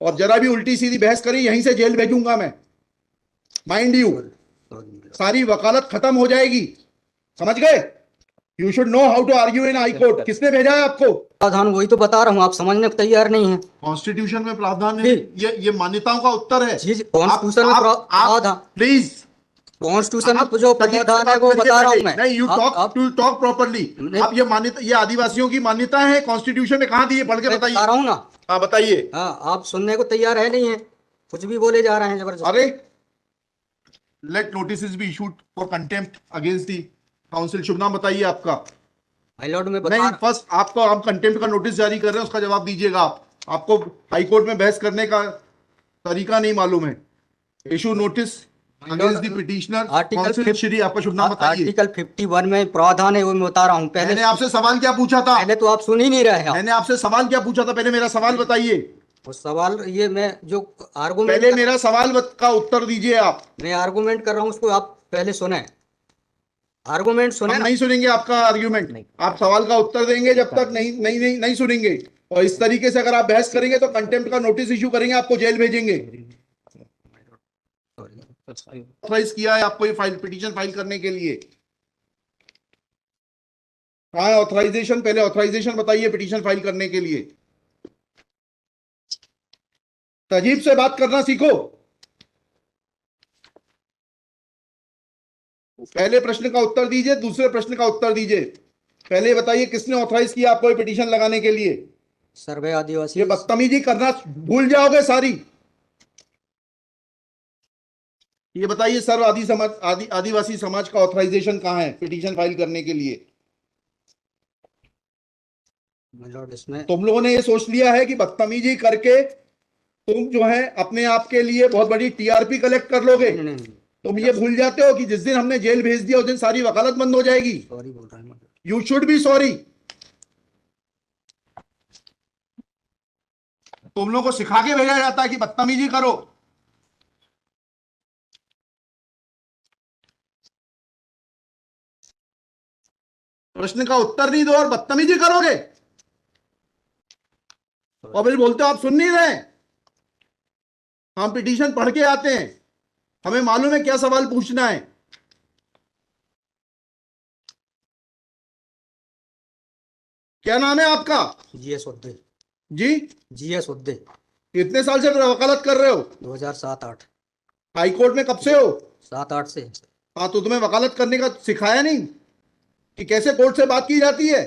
और जरा भी उल्टी सीधी बहस करी यहीं से जेल भेजूंगा मैं, माइंड यू। सारी वकालत खत्म हो जाएगी, समझ गए? You should know how to argue in high court. किसने भेजा है आपको? प्रावधान वही तो बता रहा हूँ, आप समझने को तैयार नहीं है। कॉन्स्टिट्यूशन में प्रावधान है, ये मान्यताओं का उत्तर है। कॉन्स्टिट्यूशन में प्रावधान, प्लीज कॉन्स्टिट्यूशन में जो प्रावधान है वो बता रहा हूँ मैं। नहीं, यू टॉक प्रॉपर्ली। आप ये मान्यता, ये आदिवासियों की मान्यता है, कॉन्स्टिट्यूशन में कहाँ दी है? पढ़ के बताइए। बता रहा हूँ ना। हाँ बताइए। हाँ, आप सुनने को तैयार है नहीं है, कुछ भी बोले जा रहे हैं जबरदस्त। अरे, let notice be issued for contempt against the council. शुभ नाम बताइए आपका। माय लॉर्ड में नहीं, फर्स्ट आपको, आप कंटेम्प्ट का नोटिस जारी कर रहे हैं, उसका जवाब दीजिएगा आप। आपको हाई कोर्ट में बहस करने का तरीका नहीं मालूम है। Issue notice against the petitioner council. Shri, आपका शुभ नाम बताइए। आर्टिकल 51 में प्रावधान है वो मैं बता रहा हूँ। पहले मैंने आपसे सवाल क्या पूछा था? पहले तो आप सुन ही नहीं रहे हैं। मैंने आपसे सवाल क्या पूछा था? पहले मेरा सवाल बताइए। वो सवाल ये मैं जो आर्गुमेंट, पहले मेरा सवाल का उत्तर दीजिए आप। मैं आर्गुमेंट कर रहा हूँ उसको आप पहले सुने, आर्गुमेंट सुने। हम नहीं सुनेंगे आपका आर्ग्यूमेंट, आप सवाल का उत्तर देंगे जब तक नहीं सुनेंगे। और इस तरीके से अगर आप बहस करेंगे तो कंटेम्प्ट का नोटिस इशू करेंगे, आपको जेल भेजेंगे। ऑथराइज किया है आपको ये फाइल, पिटीशन फाइल करने के लिए? कहाँ है ऑथराइजेशन? पहले ऑथराइजेशन बताइए पिटीशन फाइल करने के लिए। तजीब से बात करना सीखो। पहले प्रश्न का उत्तर दीजिए, दूसरे प्रश्न का उत्तर दीजिए। पहले बताइए किसने ऑथराइज किया आपको ये पिटीशन लगाने के लिए? सर्वे आदिवासी। ये बदतमीजी करना भूल जाओगे सारी। ये बताइए सर्व आदिवासी समाज का ऑथराइजेशन कहाँ है पिटीशन फाइल करने के लिए? इसमें तुम लोगों ने ये सोच लिया है कि बदतमीजी करके तुम जो है अपने आप के लिए बहुत बड़ी टीआरपी कलेक्ट कर लोगे। तुम ये भूल जाते हो कि जिस दिन हमने जेल भेज दिया उस दिन सारी वकालत बंद हो जाएगी। सॉरी बोल रहा हूं। You should be sorry. तुम लोगों को सिखा के भेजा जाता है कि बदतमीजी करो। प्रश्न का उत्तर नहीं दो और बदतमीजी करोगे, और फिर बोलते हो आप सुन नहीं रहे। हम पिटीशन पढ़ के आते हैं, हमें मालूम है क्या सवाल पूछना है। क्या नाम है आपका? जीएस उद्दे। जी, जीएस उद्दे। कितने साल से वकालत कर रहे हो? 2007-8। हाई कोर्ट में कब से हो? 7-8 से। हाँ, तो तुम्हें वकालत करने का सिखाया नहीं कि कैसे कोर्ट से बात की जाती है?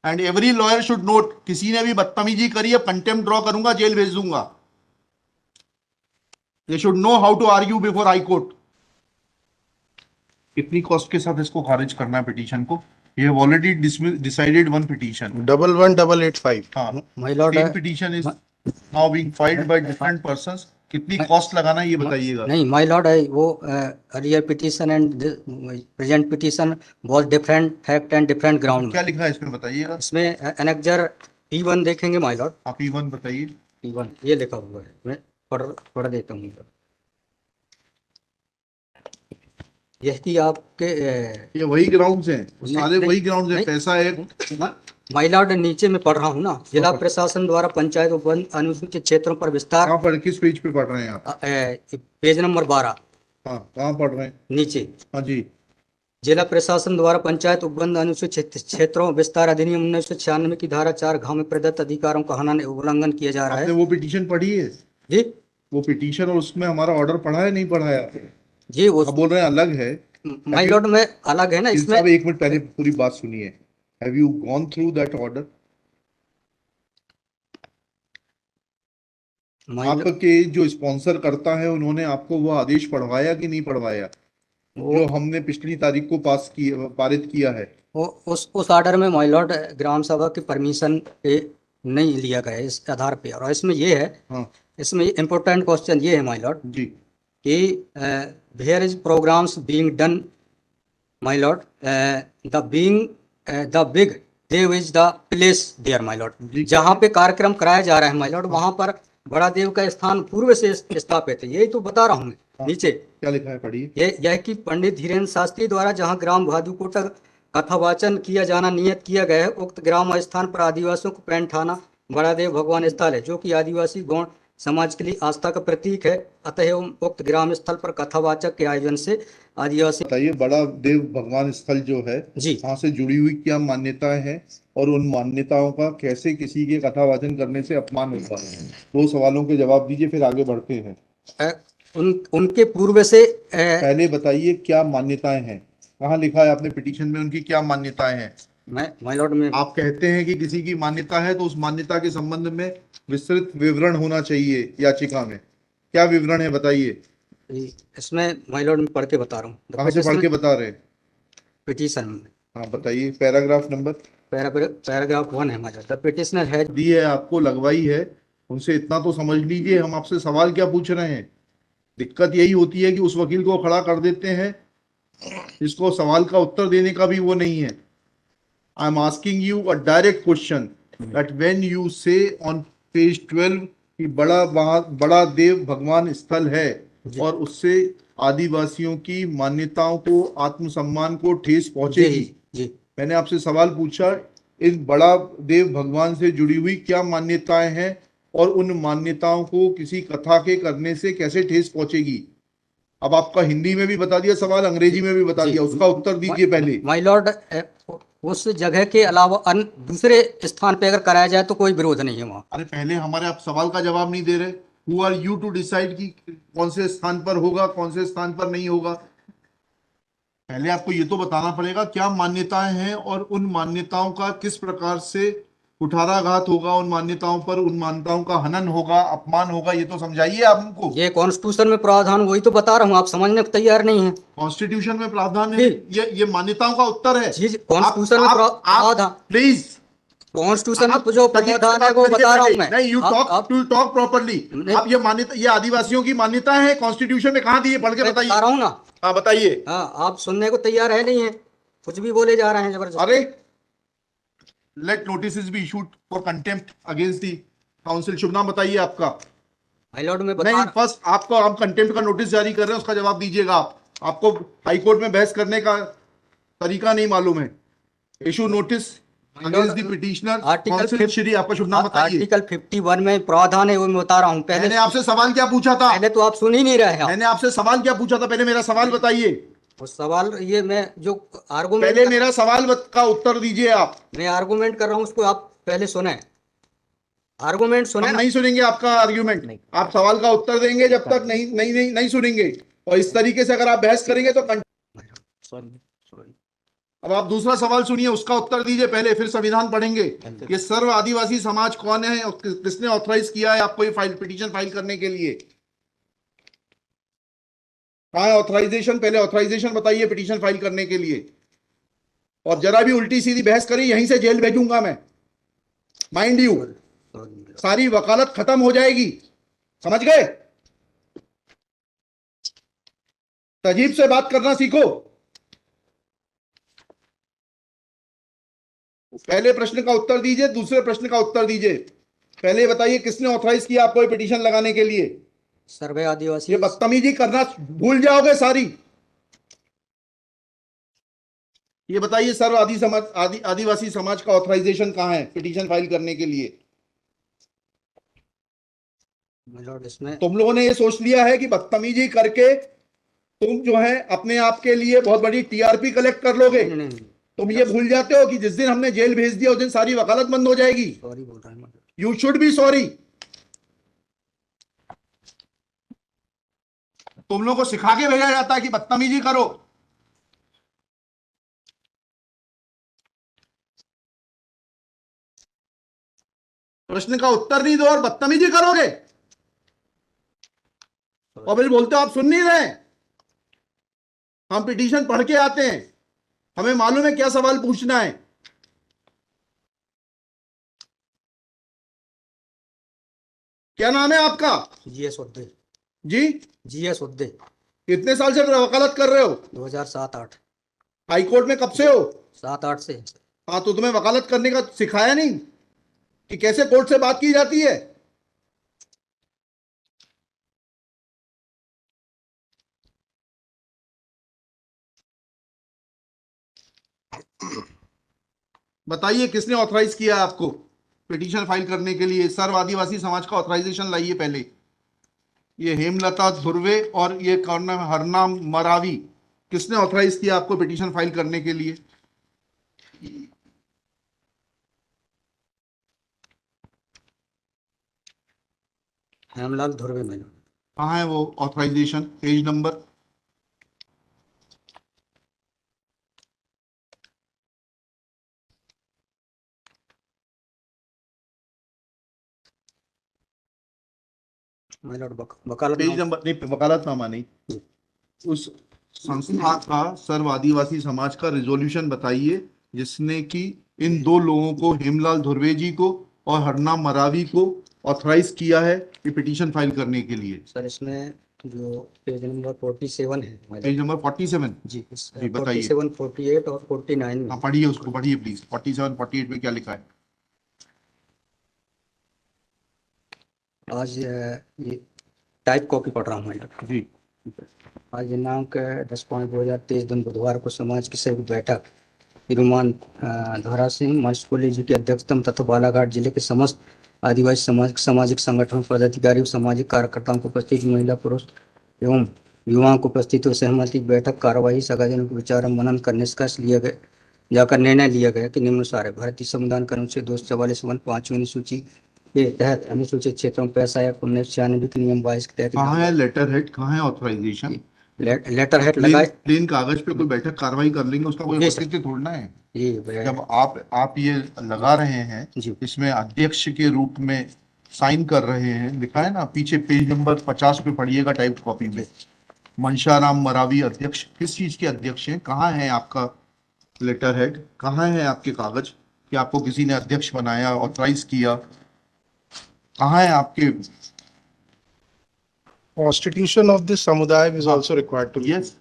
And every lawyer should note, किसी ने भी बदतमीजी करी है कंटेम्प्ट ड्रॉ करूंगा, जेल भेज दूंगा। They should know how to argue before high court. कितनी कॉस्ट के साथ इसको खारिज करना है पिटीशन को? We have already decided one petition 11185। हाँ, my lord, same petition is now being filed by different persons. कितनी कॉस्ट लगाना है ये बताइएगा। नहीं माय लॉर्ड है वो earlier petition and present petition बहुत different fact and different ground. क्या लिखा है इसमें बताइएगा। इसमें एनेक्जर P1 देखेंगे माय लॉर्ड। आप P1 बताइए। P1 ये लिखा हुआ है, मैं पढ़ देता हूँ। यही आपके ये वही ग्राउंड्स हैं, सारे वही ग्राउंड्स हैं। पैसा है माय लॉर्ड, नीचे में पढ़ रहा हूँ ना, जिला प्रशासन द्वारा पंचायत उपवन अनुसूचित क्षेत्रों पर विस्तार। कहाँ पर, किस पेज पे पढ़ रहे हैं आप? Page number 12। हाँ, कहाँ पढ़ रहे हैं? नीचे। हाँ जी। जिला प्रशासन द्वारा पंचायत उपबंध अनुसूचित क्षेत्रों विस्तार अधिनियम 1996 की धारा 4 घ में प्रदत्त अधिकारों का उल्लंघन किया जा रहा है। आपने वो पिटीशन पढ़ी है जी? वो पिटीशन और उसमें हमारा ऑर्डर पढ़ा है नहीं पढ़ा है? जी, वो आप बोल रहे हैं अलग है। माय लॉर्ड में अलग है ना इसमें। एक मिनट पहले पूरी बात सुनिए। Have you gone through that order? आपके जो स्पॉन्सर करता है उन्होंने आपको वो आदेश पढ़वाया कि नहीं पढ़वाया जो हमने पिछली तारीख को पारित किया है? वो उस ऑर्डर में माय लॉर्ड ग्राम सभा की परमिशन पे नहीं लिया गया इस आधार पे। और इसमें ये है, हाँ, इसमें इम्पोर्टेंट क्वेश्चन ये है माय लॉर्ड जी, कि where is programmes being done my lord, the big देव is the place there my lord. जहाँ पे कार्यक्रम कराया जा रहा है माय लॉर्ड, वहाँ पर बड़ा देव का स्थान पूर्व से स्थापित है। यही तो बता रहा हूँ मैं। नीचे क्या लिखा है पढ़िए। यह कि पंडित धीरेन्द्र शास्त्री द्वारा जहाँ ग्राम भादुकोटा कथावाचन किया जाना नियत किया गया है। उक्त ग्राम स्थान पर आदिवासियों को पैंठाना बड़ादेव भगवान स्थल है, जो कि आदिवासी गौड़ समाज के लिए आस्था का प्रतीक है। अतः उक्त ग्राम स्थल पर कथावाचक के आयोजन से आदिवासी। बताइए, बड़ा देव भगवान स्थल जो है, जी, वहां से जुड़ी हुई क्या मान्यताएं हैं और उन मान्यताओं का कैसे किसी के कथावाचन करने से अपमान होता है? दो सवालों के जवाब दीजिए, फिर आगे बढ़ते हैं। उनके पूर्व से पहले बताइए क्या मान्यताएं हैं, कहाँ लिखा है आपने पिटीशन में उनकी क्या मान्यताएं हैं? माय लॉर्ड में आप कहते हैं कि किसी की मान्यता है तो उस मान्यता के संबंध में विस्तृत विवरण होना चाहिए याचिका में। क्या विवरण है बताइए। इसमें माय लॉर्ड में पढ़ के बता रहा हूँ। कहाँ से पढ़ के बता रहे हैं? पिटीशन में हाँ बताइए, पैराग्राफ नंबर। पैराग्राफ 1 है my lord. The petitioner has the है आपको, लगवाई है, उनसे इतना तो समझ लीजिए हम आपसे सवाल क्या पूछ रहे हैं। दिक्कत यही होती है कि उस वकील को खड़ा कर देते हैं जिसको सवाल का उत्तर देने का भी वो नहीं है। I am asking you a direct question that when you से ऑन पेज 12 कि बड़ा देव भगवान स्थल है और उससे आदिवासियों की मान्यताओं को, आत्मसम्मान को ठेस पहुंचेगी। जी मैंने आपसे सवाल पूछा, इन बड़ा देव भगवान से जुड़ी हुई क्या मान्यताएं हैं और उन मान्यताओं को किसी कथा के करने से कैसे ठेस पहुंचेगी। अब आपका हिंदी में भी बता दिया सवाल, अंग्रेजी में भी बता दिया, उसका उत्तर दीजिए पहले। माय लॉर्ड, उस जगह के अलावा अन्य दूसरे स्थान पे अगर कराया जाए तो कोई विरोध नहीं है वहाँ। अरे पहले हमारे आप सवाल का जवाब नहीं दे रहे। Who are you to decide कि कौन से स्थान पर होगा, कौन से स्थान पर नहीं होगा। पहले आपको ये तो बताना पड़ेगा क्या मान्यताएं हैं और उन मान्यताओं का किस प्रकार से कुठाराघात होगा, उन मान्यताओं पर, उन मान्यताओं का हनन होगा, अपमान होगा, ये तो समझाइए आप हमको। ये कॉन्स्टिट्यूशन में प्रावधान, वही तो बता रहा हूँ, आप समझने को तैयार नहीं है। कॉन्स्टिट्यूशन में प्रावधान है, जी। ये मान्यताओं का उत्तर है। जी, कॉन्स्टिट्यूशन में प्रावधान, प्लीज, कॉन्स्टिट्यूशन में आप जो तजीब से प्रावधान है बात वो करिए बता रहा हूँ पहले। मैं। नहीं, you talk to talk properly. नहीं, आप ये मान्यता, ये आदिवासियों की मान्यता है, कॉन्स्टिट्यूशन में कहाँ दी है, पढ़ के मैं बताइए। बता रहा हूँ ना। हाँ बताइए। हाँ, आप सुनने को तैयार है नहीं है, कुछ भी बोले जा रहे हैं जबरदस्त। अरे, let notice be issued for contempt against the council. शुभ नाम बताइए आपका। माय लॉर्ड में नहीं, फर्स्ट आपको हम कंटेम्प्ट का नोटिस जारी कर रहे हैं, उसका जवाब दीजिएगा आप। आपको हाईकोर्ट में बहस करने का तरीका नहीं मालूम है। Issue notice against the petitioner council. Shri, आपका शुभ नाम बताइए। आर्टिकल 51 में प्रावधान है, वो मैं बता रहा हूँ। मैंने आपसे सवाल क्या पूछा था? पहले तो आप सुन ही नहीं रहे हैं। मैंने आपसे सवाल क्या पूछा था? पहले मेरा सवाल बताइए। उस सवाल, ये मैं जो आर्गूमेंट पहले मेरा सवाल का उत्तर दीजिए आप। मैं आर्गूमेंट कर रहा हूँ उसको आप पहले सुने। आर्गूमेंट सुने हम ना। नहीं सुनेंगे आपका आर्ग्यूमेंट। आप सवाल का उत्तर देंगे जब तक नहीं नहीं नहीं नहीं सुनेंगे। और इस तरीके से अगर आप बहस करेंगे तो सॉरी। अब आप दूसरा सवाल सुनिए, उसका उत्तर दीजिए पहले, फिर संविधान पढ़ेंगे। ये सर्व आदिवासी समाज कौन है और किसने ऑथराइज किया है आपको ये पिटीशन फाइल करने के लिए? कहाँ है ऑथराइजेशन? पहले ऑथराइजेशन बताइए पिटीशन फाइल करने के लिए। और जरा भी उल्टी सीधी बहस करी यहीं से जेल भेजूंगा मैं, माइंड यू। सारी वकालत खत्म हो जाएगी, समझ गए? तजीब से बात करना सीखो। पहले प्रश्न का उत्तर दीजिए, दूसरे प्रश्न का उत्तर दीजिए। पहले बताइए किसने ऑथराइज किया आपको ये पिटीशन लगाने के लिए? सर्वे आदिवासी। ये बदतमीजी करना भूल जाओगे सारी। ये बताइए सर्व आदिवासी समाज का ऑथराइजेशन कहाँ है पिटीशन फाइल करने के लिए? इसमें तुम लोगों ने ये सोच लिया है कि बदतमीजी करके तुम जो है अपने आप के लिए बहुत बड़ी टीआरपी कलेक्ट कर लोगे। नहीं। तुम ये भूल जाते हो कि जिस दिन हमने जेल भेज दिया उस दिन सारी वकालत बंद हो जाएगी। सॉरी बोल रहा हूँ। You should be sorry. तुम लोगों को सिखा के भेजा जाता है कि बदतमीजी करो। प्रश्न का उत्तर नहीं दो और बदतमीजी करोगे और फिर बोलते हो आप सुन नहीं रहे। हम पिटीशन पढ़ के आते हैं, हमें मालूम है क्या सवाल पूछना है। क्या नाम है आपका? जीएस उद्दे। जी, जीएस उद्दे। कितने साल से वकालत कर रहे हो? 2007-8। हाई कोर्ट में कब से हो? 7-8 से। हाँ, तो तुम्हें वकालत करने का सिखाया नहीं कि कैसे कोर्ट से बात की जाती है? बताइए किसने ऑथराइज किया आपको पिटीशन फाइल करने के लिए? सर्व आदिवासी समाज का ऑथराइजेशन लाइए पहले। ये हेमलता धुर्वे और ये कौन नाम है, हरनाम मरावी, किसने ऑथराइज किया आपको पिटीशन फाइल करने के लिए? हेमलाल धुर्वे मैंने। कहाँ है वो ऑथराइजेशन? Page number? वकालत पेज नंबर नहीं, वकालतनामा नहीं, उस संस्था का सर्व आदिवासी समाज का रिजोल्यूशन बताइए जिसने कि इन दो लोगों को, हेमलाल धुर्वे जी को और हरनाम मरावी को, ऑथराइज किया है ये पिटीशन फाइल करने के लिए। सर इसमें जो पेज नंबर 47 है पेज नंबर 47? जी, जी बताइए। 47, 48 और 49 में। हाँ पढ़िए, उसको पढ़िए प्लीज। 47 48 में क्या लिखा है? आज ये टाइप कॉपी पढ़ रहा हूँ मैं। जी आज दिनांक 10/5/2023 दिन बुधवार को समाज की संयुक्त बैठक तिरुमान धारा सिंह मास्टर कॉलेज की अध्यक्षता तथा बालाघाट जिले के समस्त आदिवासी समाज सामाजिक संगठन पदाधिकारी और सामाजिक कार्यकर्ताओं को उपस्थित महिला पुरुष एवं युवाओं को उपस्थित और सहमति की बैठक कार्यवाही सगाजनों के विचार मनन कर निष्कर्ष लिया गया जाकर निर्णय लिया गया कि निम्नानुसार है। भारतीय संविधान के अनुच्छेद 244 5वीं अनुसूची के तहत अनुसूचित क्षेत्रों में 1996 के नियम 22 के तहत कहाँ है लेटर हेड, कहाँ है ऑथराइजेशन? लेटर हेड प्लेन लगाए। प्लेन कागज पे कोई बैठक कार्रवाई कर लेंगे, उसका कोई जी सर। औचित्य थोड़ना है। जी जब आप ये लगा रहे हैं, जी इसमें अध्यक्ष के रूप में साइन कर रहे हैं, लिखा है ना पीछे, पेज नंबर 50 पे पढ़िएगा टाइप कॉपी में। मनशाराम मरावी अध्यक्ष, किस चीज के अध्यक्ष हैं? कहाँ है आपका लेटर हेड? कहाँ है आपके कागज कि आपको किसी ने अध्यक्ष बनाया, ऑथराइज किया? कहाँ है आपके? Constitution of this samudaya is हाँ, also required to be. Yes,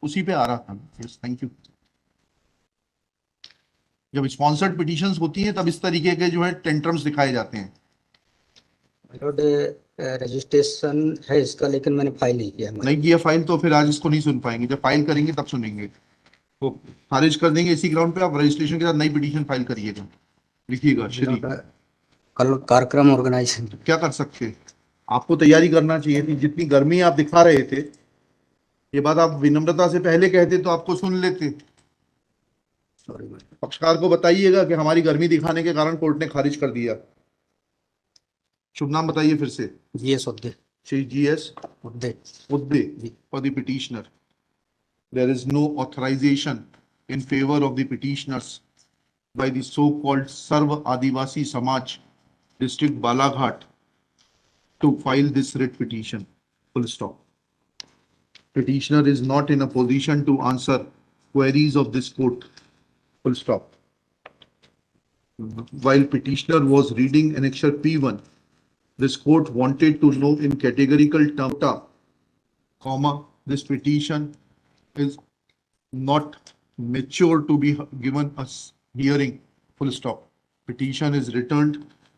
उसी पे आ रहा था। Yes, thank you. जब स्पॉन्सर्ड पिटीशंस होती हैं तब इस तरीके के जो है टेंट्रम्स दिखाए जाते हैं। रजिस्ट्रेशन है इसका, लेकिन मैंने फाइल नहीं किया है। नहीं किया फाइल तो फिर आज इसको नहीं सुन पाएंगे, जब फाइल करेंगे तब सुनेंगे। तो खारिज कर देंगे इसी ग्राउंड पे। आप रजिस्ट्रेशन के साथ नई पिटीशन फाइल करिएगा, लिखिएगा श्री। कल कार्यक्रम ऑर्गेनाइजेशन क्या कर सकते हैं? आपको तैयारी करना चाहिए थी। जितनी गर्मी आप दिखा रहे थे, ये बात आप विनम्रता से पहले कहते तो आपको सुन लेते। सॉरी। पक्षकार को बताइएगा कि हमारी गर्मी दिखाने के कारण कोर्ट ने खारिज कर दिया। शुभ नाम बताइए फिर से। GS Udde. Shri GS Udde. Udde for the petitioner. There is no authorization in favor of the petitioners by the so-called Sarva Adivasi Samaj, District Balaghat, to file this writ petition. Full stop. Petitioner is not in a position to answer queries of this court. Full stop. While petitioner was reading annexure P1, this court wanted to know in categorical terms, comma, this petition is not mature to be given a hearing, full stop. Petition is returned